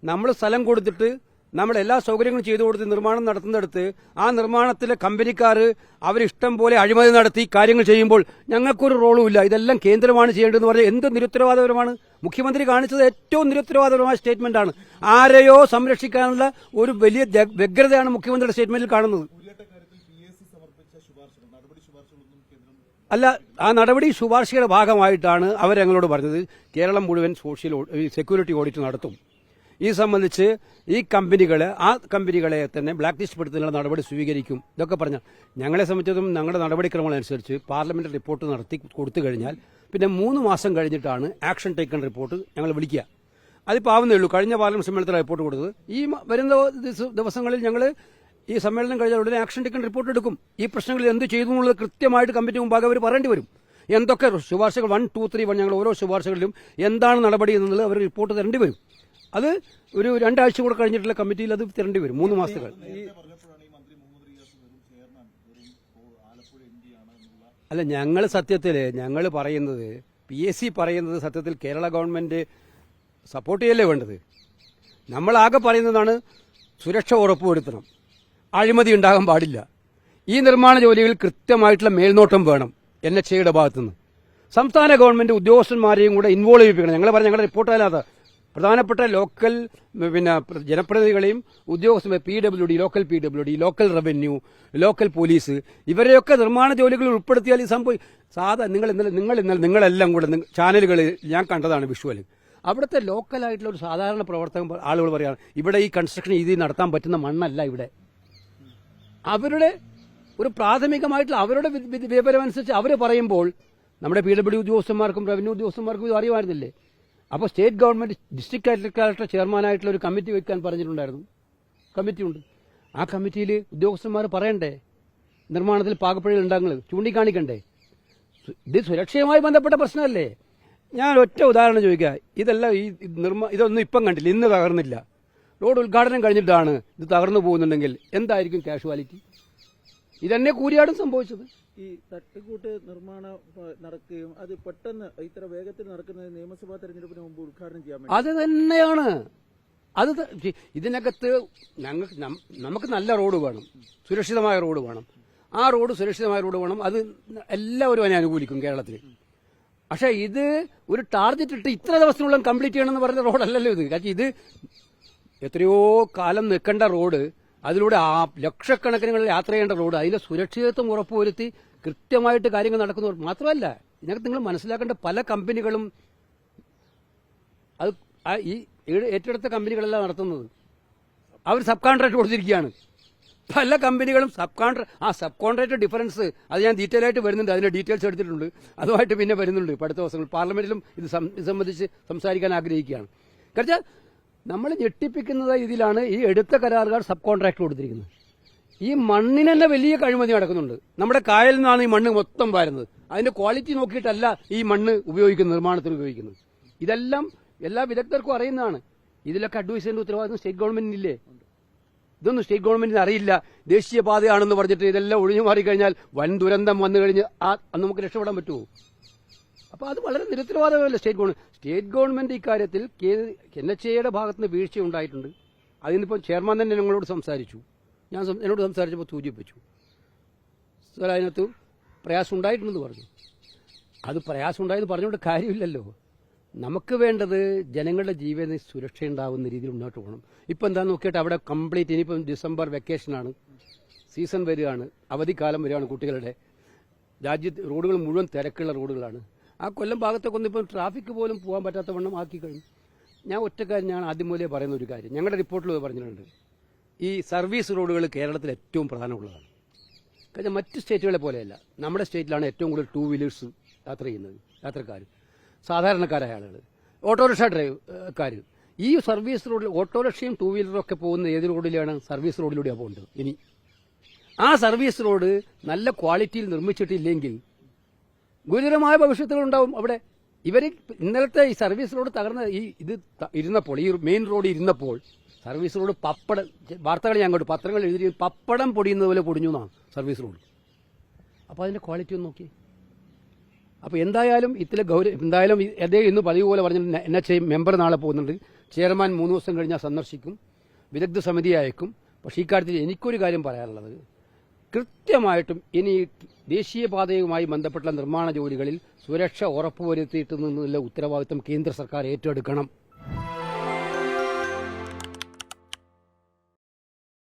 നമ്മൾ സ്ഥലം കൊടുത്തിട്ട് നമ്മൾ എല്ലാ സൗകര്യങ്ങളും ചെയ്തു കൊടുത്ത് നിർമ്മാണം നടത്തുന്നിടത്ത് ആ നിർമ്മാണത്തിലെ കമ്പനിക്കാർ അവരിഷ്ടം പോലെ അഴിമതി നടത്തി കാര്യങ്ങൾ ചെയ്യുമ്പോൾ ഞങ്ങൾക്കൊരു റോളും ഇല്ല, ഇതെല്ലാം കേന്ദ്രമാണ് ചെയ്യേണ്ടതെന്ന് പറഞ്ഞാൽ എന്ത് നിരുത്തരവാദപരമാണ്? മുഖ്യമന്ത്രി കാണിച്ചത് ഏറ്റവും നിരുത്തരവാദപരമായ സ്റ്റേറ്റ്മെന്റാണ്. ആരെയോ സംരക്ഷിക്കാനുള്ള ഒരു വലിയ വ്യഗ്രതയാണ് മുഖ്യമന്ത്രിയുടെ സ്റ്റേറ്റ്മെന്റിൽ കാണുന്നത്. അല്ല, ആ നടപടി ശുപാർശയുടെ ഭാഗമായിട്ടാണ് അവർ ഞങ്ങളോട് പറഞ്ഞത് കേരളം മുഴുവൻ സെക്യൂരിറ്റി ഓഡിറ്റ് നടത്തും. ഈ സംബന്ധിച്ച് ഈ കമ്പനികളെ തന്നെ ബ്ലാക്ക് ലിസ്റ്റ് പെടുത്തുന്നതിനുള്ള നടപടി സ്വീകരിക്കും. ഇതൊക്കെ പറഞ്ഞാൽ ഞങ്ങളെ സംബന്ധിച്ചതും ഞങ്ങളുടെ നടപടിക്രമങ്ങൾ അനുസരിച്ച് പാർലമെന്റ് റിപ്പോർട്ട് നടത്തി കൊടുത്തു കഴിഞ്ഞാൽ പിന്നെ 3 മാസം കഴിഞ്ഞിട്ടാണ് ആക്ഷൻ ടേക്കൺ റിപ്പോർട്ട് ഞങ്ങൾ വിളിക്കുക. അതിപ്പോൾ ആവുന്നേ ഉള്ളൂ. കഴിഞ്ഞ പാർലമെന്റ് സമ്മേളനത്തിൽ റിപ്പോർട്ട് കൊടുത്തത്. ഈ വരുന്ന ദിവസങ്ങളിൽ ഞങ്ങൾ ഈ സമ്മേളനം കഴിഞ്ഞാൽ ഉടനെ ആക്ഷൻ ടേക്കൺ റിപ്പോർട്ട് എടുക്കും. ഈ പ്രശ്നങ്ങളിൽ എന്ത് ചെയ്തു എന്നുള്ളത് കൃത്യമായിട്ട് കമ്മിറ്റി മുമ്പാകെ അവർ പറയേണ്ടി വരും. എന്തൊക്കെ ശുപാർശകൾ 1, 2, 3 1 ഞങ്ങൾ ഓരോ ശുപാർശകളിലും എന്താണ് നടപടി എന്നുള്ളത് അവർ റിപ്പോർട്ട് തരേണ്ടി വരും. അത് ഒരു 2 ആഴ്ച കൂടെ കഴിഞ്ഞിട്ടുള്ള കമ്മിറ്റിയിൽ അത് തരേണ്ടി വരും. 3 മാസത്തേക്ക്. അല്ല, ഞങ്ങൾ പറയുന്നത് PSC പറയുന്നത് സത്യത്തിൽ കേരള ഗവൺമെന്റ് സപ്പോർട്ട് ചെയ്യല്ലേ വേണ്ടത്. നമ്മളാകെ പറയുന്നതാണ് സുരക്ഷ ഉറപ്പുവരുത്തണം, അഴിമതി ഉണ്ടാകാൻ പാടില്ല, ഈ നിർമ്മാണ ജോലികളിൽ കൃത്യമായിട്ടുള്ള മേൽനോട്ടം വേണം NHAയുടെ ഭാഗത്തുനിന്ന്. സംസ്ഥാന ഗവൺമെന്റ് ഉദ്യോഗസ്ഥന്മാരെയും കൂടെ ഇൻവോൾവ് ചെയ്യിപ്പിക്കണം. ഞങ്ങളുടെ റിപ്പോർട്ടല്ലാതെ പ്രധാനപ്പെട്ട ലോക്കൽ ജനപ്രതിനിധികളെയും ഉദ്യോഗസ്ഥ PWD, local PWD, local revenue, local police ഇവരെയൊക്കെ നിർമ്മാണ ജോലികളിൽ ഉൾപ്പെടുത്തിയാൽ ഈ സംഭവം നിങ്ങളെല്ലാം കൂടെ ചാനലുകളിൽ ഞാൻ കണ്ടതാണ് വിഷ്വൽ. അവിടുത്തെ ലോക്കലായിട്ടുള്ള ഒരു സാധാരണ പ്രവർത്തകൻ ആളുകൾ പറയാണ് ഇവിടെ ഈ കൺസ്ട്രക്ഷൻ രീതി നടത്താൻ പറ്റുന്ന മണ്ണല്ല ഇവിടെ. അവരുടെ ഒരു പ്രാഥമികമായിട്ടുള്ള അവരുടെ വിവരമനുസരിച്ച് അവർ പറയുമ്പോൾ നമ്മുടെ PWD ഉദ്യോഗസ്ഥന്മാർക്കും റവന്യൂ ഉദ്യോഗസ്ഥന്മാർക്കും ഇത് അറിയുമായിരുന്നില്ലേ? അപ്പോൾ സ്റ്റേറ്റ് ഗവൺമെന്റ് ഡിസ്ട്രിക്ട് കളക്ടർ ചെയർമാനായിട്ടുള്ള ഒരു കമ്മിറ്റി വയ്ക്കാൻ പറഞ്ഞിട്ടുണ്ടായിരുന്നു. കമ്മിറ്റിയുണ്ട്. ആ കമ്മിറ്റിയിൽ ഉദ്യോഗസ്ഥന്മാർ പറയണ്ടേ നിർമ്മാണത്തിൽ പാകപ്പിഴകൾ ഉണ്ടാകുന്നത്, ചൂണ്ടിക്കാണിക്കണ്ടേ? ഇത് സുരക്ഷയുമായി ബന്ധപ്പെട്ട പ്രശ്നമല്ലേ? ഞാൻ ഒറ്റ ഉദാഹരണം ചോദിക്കാം. ഇതൊന്നും ഇപ്പം കണ്ടില്ല, ഇന്ന് തകർന്നില്ല. റോഡ് ഉദ്ഘാടനം കഴിഞ്ഞിട്ടാണ് ഇത് തകർന്നു പോകുന്നുണ്ടെങ്കിൽ എന്തായിരിക്കും കാഷ്വാലിറ്റി? ഇതന്നെ കൂരിയാടും സംഭവിച്ചത്. ഈ തട്ടുകൂട്ട് നിർമ്മാണം നടക്കുകയും അത് പെട്ടെന്ന് ഇത്ര വേഗത്തിൽ നടക്കുന്നത് നിയമസഭാ തെരഞ്ഞെടുപ്പിന് മുമ്പ് ഉദ്ഘാടനം ചെയ്യാൻ അത് തന്നെയാണ്. ഇതിനകത്ത് നമുക്ക് നല്ല റോഡ് വേണം, സുരക്ഷിതമായ റോഡ് വേണം. ആ റോഡ് സുരക്ഷിതമായ റോഡ് വേണം. അത് എല്ലാവരും അതിനെ അനുകൂലിക്കും കേരളത്തിൽ. പക്ഷെ ഇത് ഒരു ടാർഗറ്റ് ഇട്ട് ഇത്ര ദിവസത്തിനുള്ളിൽ കംപ്ലീറ്റ് ചെയ്യണമെന്ന് പറഞ്ഞ റോഡല്ലല്ലോ ഇത്. കാരണം ഇത് എത്രയോ കാലം നിൽക്കേണ്ട റോഡ്, അതിലൂടെ ലക്ഷക്കണക്കിന് യാത്ര ചെയ്യേണ്ട റോഡ്, അതിന്റെ സുരക്ഷിതത്വം ഉറപ്പുവരുത്തി കൃത്യമായിട്ട് കാര്യങ്ങൾ നടക്കുന്നവർ മാത്രമല്ല, ഇതിനകത്ത് നിങ്ങൾ മനസ്സിലാക്കേണ്ട പല കമ്പനികളും അത് ഈ ഏറ്റെടുത്ത കമ്പനികളെല്ലാം നടത്തുന്നത് അവർ സബ് കോൺട്രാക്ട് കൊടുത്തിരിക്കുകയാണ്. പല കമ്പനികളും സബ് കോൺട്രാക്ട് ഡിഫറൻസ് അത് ഞാൻ ഡീറ്റെയിൽ ആയിട്ട് വരുന്നുണ്ട്. അതിന്റെ ഡീറ്റെയിൽസ് എടുത്തിട്ടുണ്ട്. അതുമായിട്ട് പിന്നെ വരുന്നുണ്ട്. അടുത്ത ദിവസങ്ങൾ പാർലമെന്റിലും ഇത് സംബന്ധിച്ച് സംസാരിക്കാൻ ആഗ്രഹിക്കുകയാണ്. കാരണം നമ്മൾ ഞെട്ടിപ്പിക്കുന്നത് ഇതിലാണ് ഈ എടുത്ത കരാറുകാർ സബ് കോൺട്രാക്ട് കൊടുത്തിരിക്കുന്നത്. ഈ മണ്ണിന് തന്നെ വലിയ കഴിമതി നടക്കുന്നുണ്ട്. നമ്മുടെ കായലിൽ നിന്നാണ് ഈ മണ്ണ് മൊത്തം വരുന്നത്. അതിന്റെ ക്വാളിറ്റി നോക്കിയിട്ടല്ല ഈ മണ്ണ് ഉപയോഗിക്കുന്നത്, നിർമ്മാണത്തിന് ഉപയോഗിക്കുന്നത്. ഇതെല്ലാം എല്ലാ വിദഗ്ധർക്കും അറിയുന്നതാണ്. ഇതിലൊക്കെ അഡ്വൈസ് ചെയ്യേണ്ട ഉത്തരവാദിത്വം സ്റ്റേറ്റ് ഗവൺമെന്റിനില്ലേ? ഇതൊന്നും സ്റ്റേറ്റ് ഗവൺമെന്റിന് അറിയില്ല. ദേശീയപാതയാണെന്ന് പറഞ്ഞിട്ട് ഇതെല്ലാം ഒഴിഞ്ഞു മാറിക്കഴിഞ്ഞാൽ വൻ ദുരന്തം വന്നു കഴിഞ്ഞ് നമുക്ക് രക്ഷപ്പെടാൻ പറ്റുമോ? അപ്പൊ അത് വളരെ നിരുത്തരവാദമല്ല സ്റ്റേറ്റ് ഗവൺമെന്റ് ഇക്കാര്യത്തിൽ NHAയുടെ ഭാഗത്തുനിന്ന് വീഴ്ച ഉണ്ടായിട്ടുണ്ട്. അതിനിപ്പോൾ ചെയർമാൻ തന്നെ ഞങ്ങളോട് സംസാരിച്ചു. എന്നോട് സംസാരിച്ചപ്പോൾ സൂചിപ്പിച്ചു സാർ അതിനകത്ത് പ്രയാസം ഉണ്ടായിട്ടുണ്ടെന്ന് പറഞ്ഞു. അത് പ്രയാസം ഉണ്ടായെന്ന് പറഞ്ഞുകൊണ്ട് കാര്യമില്ലല്ലോ. നമുക്ക് വേണ്ടത് ജനങ്ങളുടെ ജീവന് സുരക്ഷയുണ്ടാവുന്ന രീതിയിൽ മുന്നോട്ട് പോകണം. ഇപ്പം എന്താ നോക്കിയിട്ട് അവിടെ കംപ്ലീറ്റ് ഇനിയിപ്പം ഡിസംബർ വെക്കേഷനാണ്, സീസൺ വരികയാണ്, അവധിക്കാലം വരികയാണ് കുട്ടികളുടെ. രാജ്യത്ത് റോഡുകൾ മുഴുവൻ തിരക്കുള്ള റോഡുകളാണ്. ആ കൊല്ലം ഭാഗത്തൊക്കെ ഒന്നും ഇപ്പം ട്രാഫിക് പോലും പോകാൻ പറ്റാത്ത വണ്ണം ആക്കി കഴിഞ്ഞു. ഞാൻ ഒറ്റക്കാര്യം ഞാൻ ആദ്യം മുതലേ പറയുന്ന ഒരു കാര്യം ഞങ്ങളുടെ റിപ്പോർട്ടിൽ പറഞ്ഞിട്ടുണ്ട്. ഈ സർവീസ് റോഡുകൾ കേരളത്തിൽ ഏറ്റവും പ്രധാനമുള്ളതാണ്. കാരണം മറ്റ് സ്റ്റേറ്റുകളെ പോലെയല്ല, നമ്മുടെ സ്റ്റേറ്റിലാണ് ഏറ്റവും കൂടുതൽ 2 വീലേഴ്സ് യാത്ര ചെയ്യുന്നത്, യാത്രക്കാർ, സാധാരണക്കാരായ ആളുകൾ, ഓട്ടോറിക്ഷ ഡ്രൈവർക്കാർ. ഈ സർവീസ് റോഡിൽ ഓട്ടോറിക്ഷയും 2 വീലറും ഒക്കെ പോകുന്ന ഏത് റോഡിലാണ്? സർവീസ് റോഡിലൂടെയാണ് പോകേണ്ടത്. ഇനി ആ സർവീസ് റോഡ് നല്ല ക്വാളിറ്റിയിൽ നിർമ്മിച്ചിട്ടില്ലെങ്കിൽ ഗുരുതരമായ ഭവിഷ്യത്തുകൾ ഉണ്ടാവും അവിടെ. ഇന്നലത്തെ ഈ സർവീസ് റോഡ് തകർന്ന ഇത് ഇരുന്നപ്പോൾ, ഈ മെയിൻ റോഡ് ഇരുന്നപ്പോൾ സർവീസ് റോഡ് വാർത്തകൾ ഞാൻ കണ്ടു, പത്രങ്ങൾ എഴുതി പപ്പടം പൊടിയുന്നത് പോലെ പൊടിഞ്ഞു എന്നാണ് സർവീസ് റോഡ്. അപ്പോൾ അതിന്റെ ക്വാളിറ്റി ഒന്ന് നോക്കി. അപ്പോൾ എന്തായാലും എന്തായാലും അദ്ദേഹം ഇന്ന് പതിവ് പോലെ പറഞ്ഞിട്ട് NHAI മെമ്പർ നാളെ പോകുന്നുണ്ട്. ചെയർമാൻ 3 ദിവസം കഴിഞ്ഞാൽ സന്ദർശിക്കും, വിദഗ്ധ സമിതി അയക്കും. പക്ഷേ ഇക്കാര്യത്തിൽ എനിക്കൊരു കാര്യം പറയാനുള്ളത്, കൃത്യമായിട്ടും ഇനി ദേശീയപാതയുമായി ബന്ധപ്പെട്ട നിർമ്മാണ ജോലികളിൽ സുരക്ഷ ഉറപ്പുവരുത്തിയിട്ടുള്ള ഉത്തരവാദിത്തം കേന്ദ്ര സർക്കാർ ഏറ്റെടുക്കണം.